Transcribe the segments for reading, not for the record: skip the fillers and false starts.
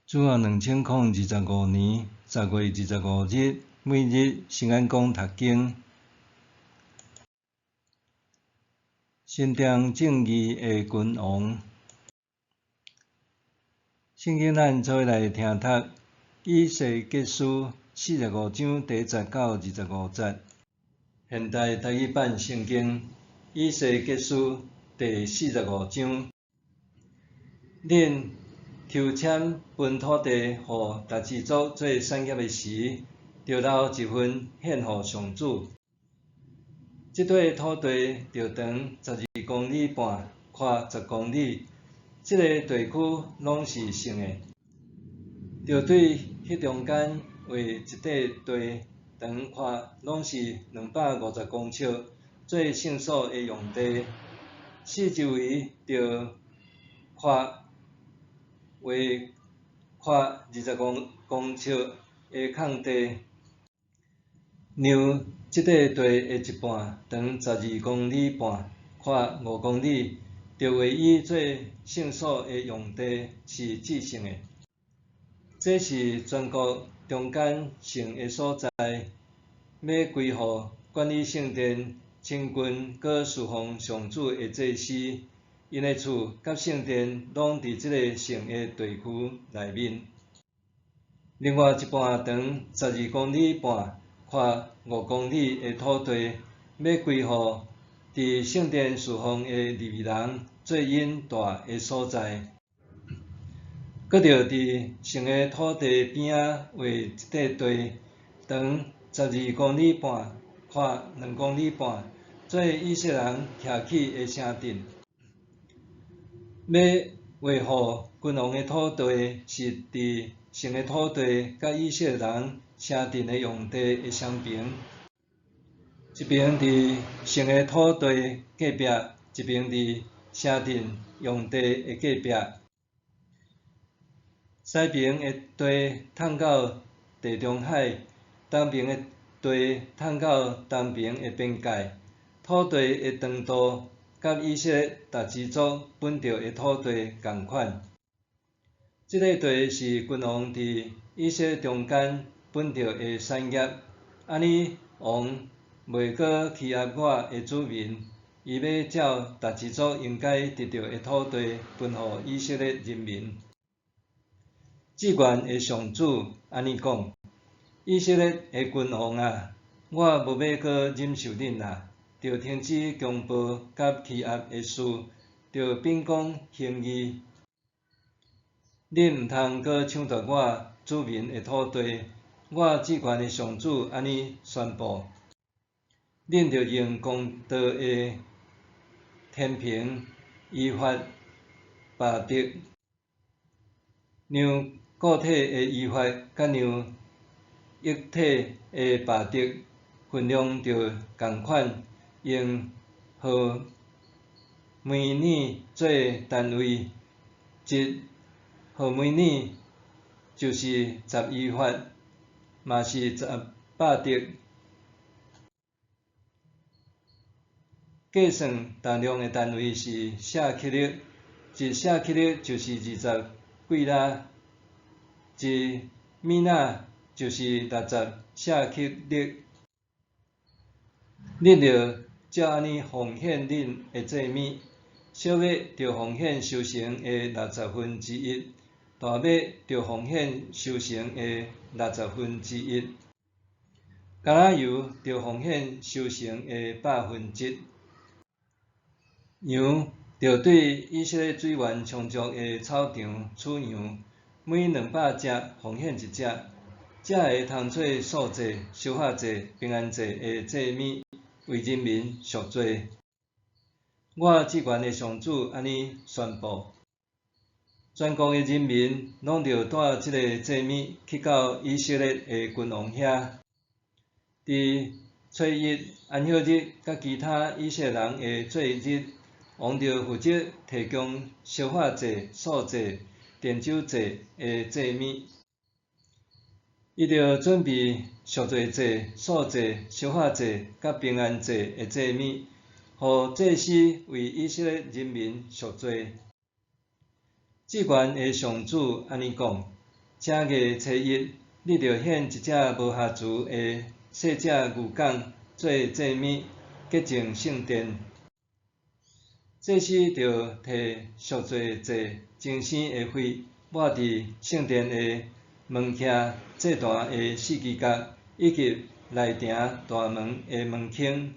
主后2025年10月25日，每日圣安宫读经，伸张正义的君王。圣经咱做来听读以西结书45章第10到25节。现代台语版圣经以西结书第45章。恁抽签分土地互大支族做产业的时，着留一份献互上主。这块土地着长12公里半，宽10公里，这个地区拢是圣的。着对迄中间画一块地，长宽拢是250公尺，做圣所的用地。四周围着宽20公尺的空地，让这块地的一半长12公里半，宽5公里，着划以做圣所的用地，是至圣的。这是全国中间圣的所在，要归乎管理圣殿、清君佮侍奉上主的祭司。因的厝甲圣殿拢伫这个圣的地区内面。另外一半长12公里半、宽5公里的土地，要归乎伫圣殿侍奉的利未人做因大的所在。搁着伫圣的土地边仔画一块地，长12公里半、宽2公里半，做以色列人徛起的圣殿。要维护君王的土地，是伫圣的土地甲以色列人圣殿的用地的双边，一边伫圣的土地隔壁，一边伫圣殿用地的隔壁。西边的地通到地中海，东边的地通到东边的边界。土地的长度甲以色列大支族本着的土地同款。这个地是君王伫以色列中间本着的产业。安尼王袂阁欺压我的子民，伊要照大支族应该得到的土地分予以色列人民。至愿的上主安尼讲：以色列的君王啊，我无要阁忍受恁啦。着停止强暴甲欺压的事，着秉公行义。恁毋通阁抢夺我子民的土地。我至愿的上主安尼宣布：恁着用公道的天平依法罢得，让固体的依法甲让液体的罢得分量着共款。用毫每年做单位，一毫每年就是10依法，嘛是10百得。计算重量的单位是舍克勒，一舍克勒就是20几拉，一米纳就是60舍克勒。恁着照安尼奉献恁的祭物，小麦着奉献收成的1/60，大麦着奉献收成的1/60，橄榄油着奉献收成的100%。羊着对以色列水源充足的草场取羊，每200只奉献1只，才会通做素祭、烧化祭、平安祭的祭物，为人民赎罪。我至愿的上主安尼宣布：全国的人民拢着带这个祭物去到以色列的君王遐。伫初一、安息日甲其他以色列人的做日，王着负责提供烧化祭、素祭、奠酒祭的祭物。伊着准备赎罪祭、素祭、烧化祭甲平安祭的祭物，互祭司为以色列人民赎罪。至愿的上主安尼讲：正月初一，你着献一只无下族的细只牛犅做祭物，洁净圣殿。祭司着摕赎罪祭精生的血，抹伫圣殿的门屉、祭坛的四支角，以及内埕大门的门框。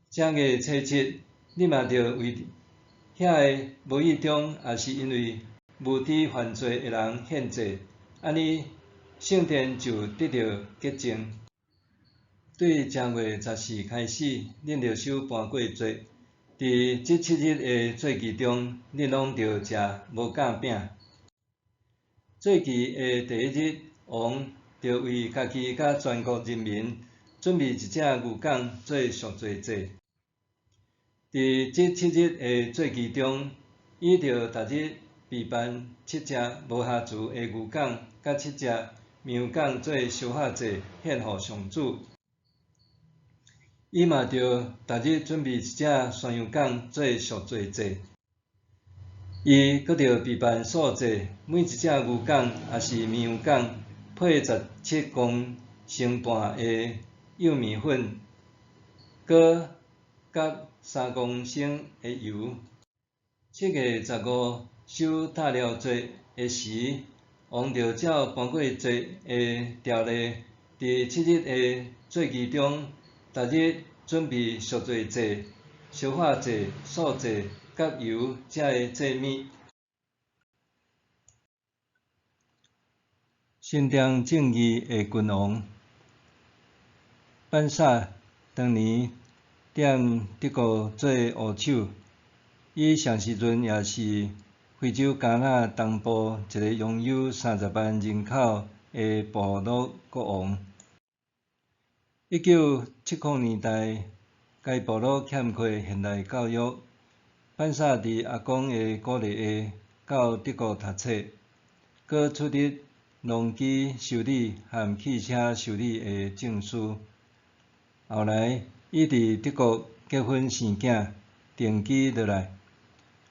正月初七，你嘛着为遐个无意中，也是因为无知犯罪的人献祭，安尼圣殿就得到洁净。对正月14开始，恁着守盘过节。伫即7日的节期中，恁拢着食无酵饼。节期的第一日，王着为家己甲全国人民准备一只牛犅做赎罪祭。伫即7日的节期中，伊着逐日备办7只无下族的牛犅，甲7只绵犅做烧化祭献互上主。伊嘛着逐日准备一只山羊犅做赎罪祭。伊阁着备办素祭，每一只牛犅也是绵羊犅，配17公升半的幼米粉，搁甲3公升的油。7月15守大了节的时，王着照盘过节的条例，伫7日的节期中，逐日准备赎罪祭、烧化祭、素祭甲油这个祭物。新庄正义的君王班萨当年踮德国做务手，伊上时阵也是非洲加纳东部一个拥有30万人口的部落国王。1970年代，该部落欠缺现代教育，班萨伫阿公的鼓励下到德国读册，搁取得农机修理和汽车修理的证书。后来，伊伫德国结婚生囝，定居落来。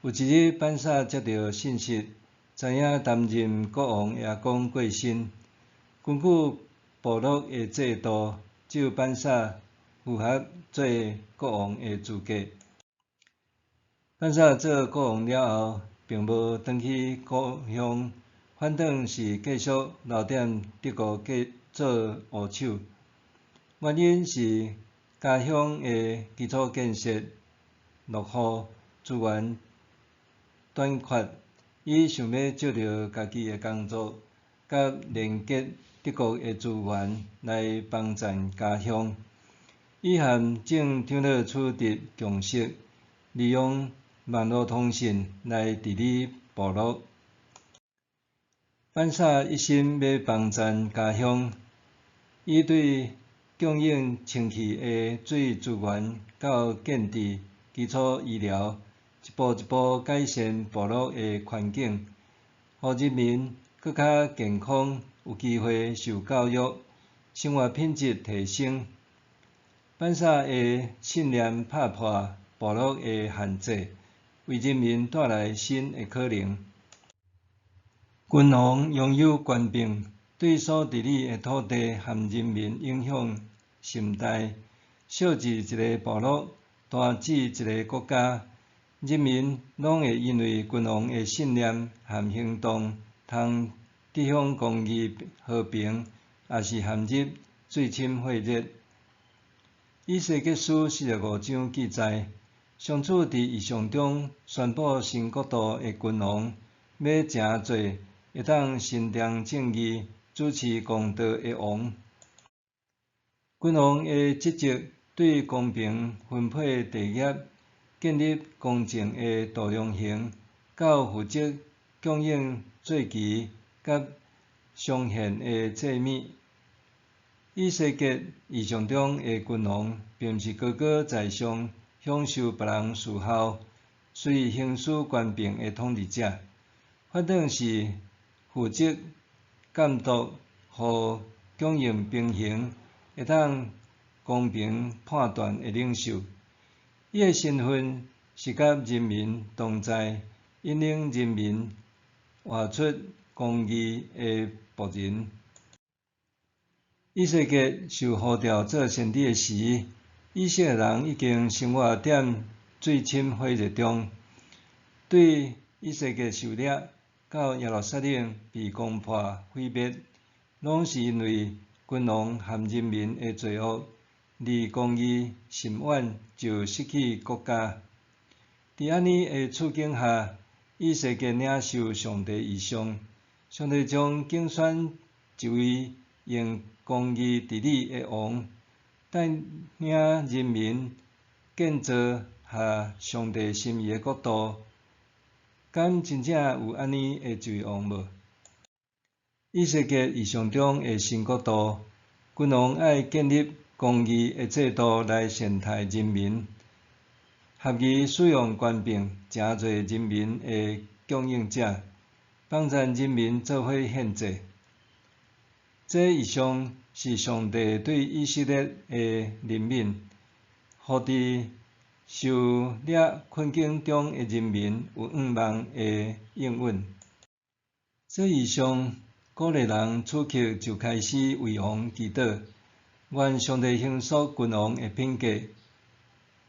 有一日，班萨接到信息，知影担任国王的阿公过身。根据部落的制度，只有班萨符合做国王的资格。班萨做国王了后，并无返去故乡，反倒是继续留踮德国做务手。原因是家乡的基础建设落后，资源短缺，伊想要借着家己的工作，甲连结德国的资源来帮衬家乡。伊和正长老楚迪共识，利用网络通讯来治理部落。班萨一心要帮衬家乡，伊对供应清气的水资源到建筑、基础医疗，一步一步改善部落的环境，互人民更较健康，有机会受教育，生活品质提升。班萨的信念打破部落的限制，为人民带来新的可能。君王拥有权柄，对所治理的土地和人民影响甚大，小至一个部落，大至一个国家，人民拢会因为君王的信念和行动，通抵向公义、和平，也是陷入水深火热。以西结书45章记载，上主伫异象中宣布新国度的君王要诚做会当伸张正义、主持公道的王。君王的职责对公平分配地业、建立公正的度量衡，到负责供应节期甲上献的祭物。以西结异象中的君王，并毋是高高在上，享受别人侍候，随意行使权柄的统治者，反倒是负责监督，互供应平衡，会当公平判断的领袖。伊的身份是甲人民同在，引领人民活出公义的仆人。以色列受呼召做先知的时，以色列人已经生活踮最深火热中。对以色列受掠到耶路撒冷被攻破毁灭，拢是因为君王和人民的罪恶，离公义甚远，就失去国家。伫安尼的处境下，以色列领受上帝异象，上帝将竞选一位用公义治理的王，带领人民建造合上帝心意的国度。敢真正有安尼的一位王无？以色列异象中的新国度，君王爱建立公义的制度来善待人民，合宜使用权柄，诚侪人民的供应者，帮助人民做伙献祭。这异象是上帝对以色列的怜悯，予伫受掠困境中的人民有盼望的应允。这异象鼓励人此刻就开始为王祈祷，愿上帝形塑君王的品格，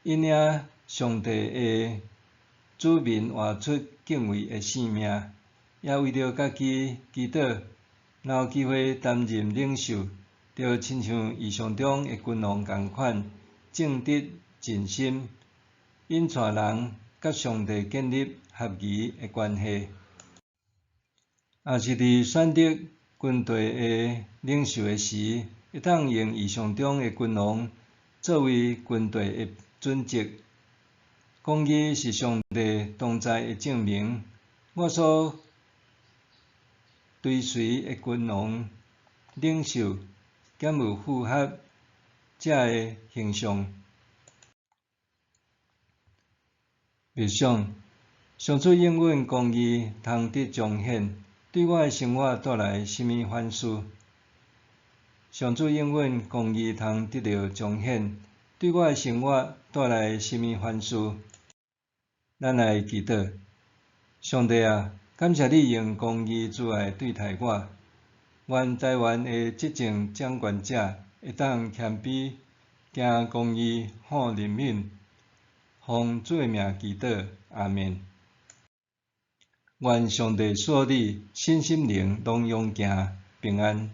引领上帝的子民活出敬畏的生命，也为着家己祈祷，若有机会担任领袖，就亲像异象中的君王同款，正直尽心，引带人甲上帝建立合宜的关系。也是伫选择军队的领袖的时，会当用异象中的君王作为军队的准则。公义是上帝同在的证明。我所追随的君王领袖，敢有符合这个形象？默想，上主应允公义通得彰显，对我的生活带来甚物反思？上主应允公义通得到彰显，对我的生活带来甚物反思？咱来祈祷，上帝啊，感谢你用公义之爱对待我。愿台湾的执政掌权者会当谦卑，行公义，好人民。奉主的名祈祷，阿们。愿上帝赐你身心灵拢勇行平安。